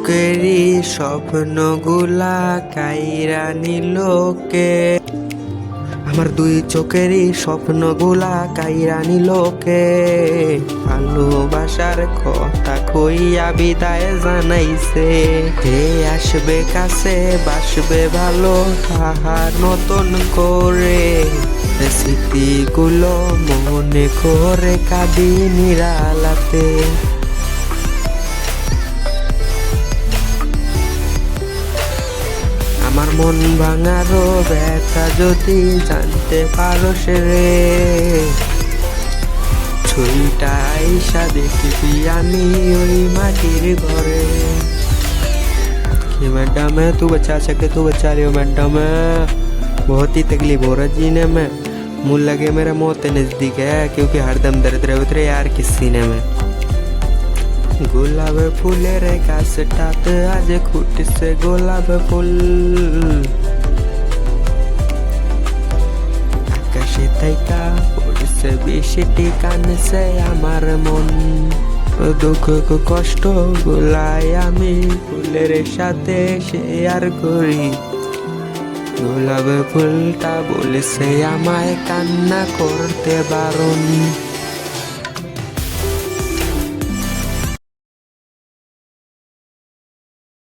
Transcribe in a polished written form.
চোখেরই স্বপ্নগুলা কাইরা নিল কে? আমার দুই চোখেরই স্বপ্নগুলা কাইরা নিল কে? ভালোবাসার কথা কইয়া বিদায় জানাইছে। হে আসবে কাছে বাসবে ভালো তাহার নতুন করে। স্মৃতিগুলো মনে করে কাঁদি নিরালাতে। আমার মন ভাঙারও ব্যথা যদি জানতে পারো সে রে, ছুইটা আইসা দেখবি আমি ওই মাটির ঘরে। कि मैडम है तू बचा सके तू बचा लियो मैडम है, बहुत ही तकलीफ हो रहा जीने में। मुझे लगे मेरा मौत नजदीक है क्योंकि हरदम दर्द रहे उतरे यार किस सीने में। গোলাপ ফুলের গাছটাতে আজ ফুটছে গোলাপ ফুল, আকাশে তাইকা পড়ছে বৃষ্টি কানছে আমার মন। দুঃখ কষ্ট গুলাই আমি ফুলের সাথে শেয়ার করি। গোলাপ ফুলটা বলেছে আমায় কান্না করতে বারণ।